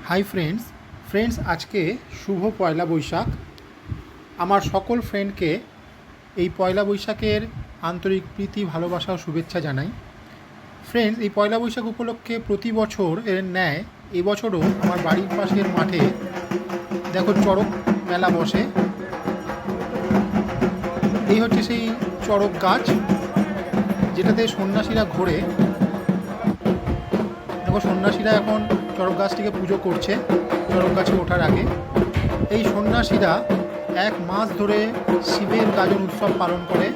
Hi friends আজকে শুভ পয়লা বৈশাখ। আমার সকল ফ্রেন্ডকে এই পয়লা বৈশাখের আন্তরিক প্রীতি ভালোবাসা ও শুভেচ্ছা জানাই। ফ্রেন্ডস, এই পয়লা বৈশাখ উপলক্ষে প্রতি বছর এর ন্যায় এবছরও আমার বাড়ির পাশের মাঠে দেখো চড়ক মেলা বসে। এই হচ্ছে সেই চড়ক গাছ যেটাতে সন্ন্যাসীরা ঘোরে। দেখো সন্ন্যাসীরা এখন চড়ক গাছটিকে পুজো করছে চড়ক গাছে ওঠার আগে। এই সন্ন্যাসীরা এক মাস ধরে শিবের গাজন উৎসব পালন করে।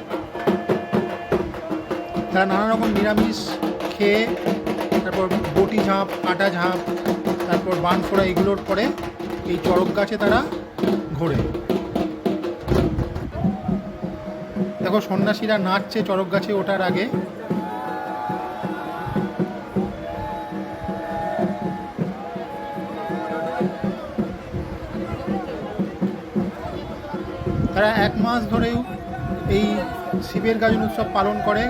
তারা নানা রকম নিরামিষ খেয়ে, তারপর বটি ঝাঁপ, কাটা ঝাঁপ, তারপর বান ফোড়া এগুলোর পরে এই চড়ক গাছে তারা ঘোরে। দেখো সন্ন্যাসীরা নাচছে চড়ক গাছে ওঠার আগে। তারা এক মাস ধরেও এই শিবের গাজন উৎসব পালন করে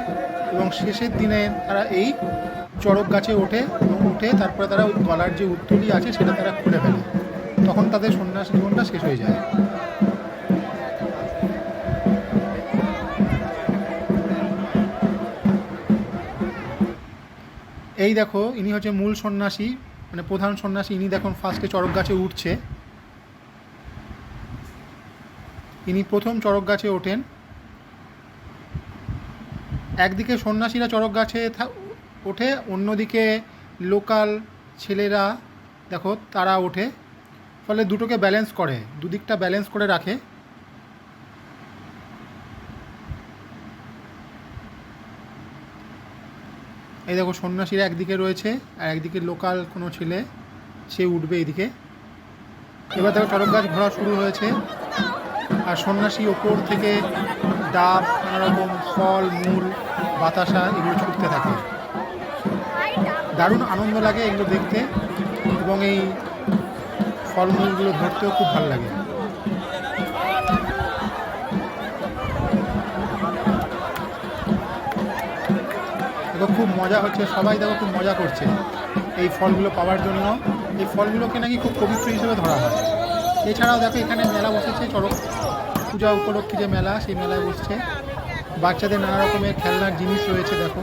এবং শেষের দিনে তারা এই চড়ক গাছে ওঠে এবং উঠে তারপরে তারা ওই গলার যে উত্তোলি আছে সেটা তারা খুলে ফেলে। তখন তাদের সন্ন্যাস জীবনটা শেষ হয়ে যায়। এই দেখো ইনি হচ্ছে মূল সন্ন্যাসী, মানে প্রধান সন্ন্যাসী। ইনি দেখুন ফার্স্টে চড়ক গাছে উঠছে। ইনি প্রথম চড়ক গাছে ওঠেন। একদিকে সন্ন্যাসীরা চড়ক গাছে ওঠে, অন্যদিকে লোকাল ছেলেরা দেখো তারা ওঠে। ফলে দুটোকে ব্যালেন্স করে, দুদিকটা ব্যালেন্স করে রাখে। এই দেখো সন্ন্যাসীরা একদিকে রয়েছে আর একদিকে লোকাল কোনো ছেলে সে উঠবে এদিকে। এবার দেখো চড়ক গাছ ঘোরা শুরু হয়েছে আর সন্ন্যাসী ওপর থেকে ডাব, নানা রকম ফল মূল, বাতাসা এগুলো ছুটতে থাকে। দারুণ আনন্দ লাগে এগুলো দেখতে এবং এই ফলমূলগুলো ধরতেও খুব ভালো লাগে। দেখো খুব মজা হচ্ছে, সবাই দেখো খুব মজা করছে এই ফলগুলো পাওয়ার জন্য। এই ফলগুলোকে নাকি খুব পবিত্র হিসেবে ধরা হয়। এছাড়াও দেখো এখানে মেলা বসেছে, চড়ক পূজা উপলক্ষে যে মেলা, সেই মেলায় বসছে। বাচ্চাদের নানা রকমের খেলনার জিনিস রয়েছে। দেখো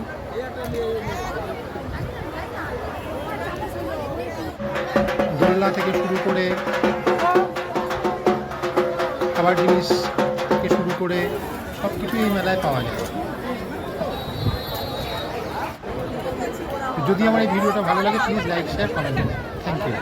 দোলনা থেকে শুরু করে খাবার জিনিস থেকে শুরু করে সব কিছুই এই মেলায় পাওয়া যায়। যদি আমার এই ভিডিওটা ভালো লাগে please like, share, comment. Thank you.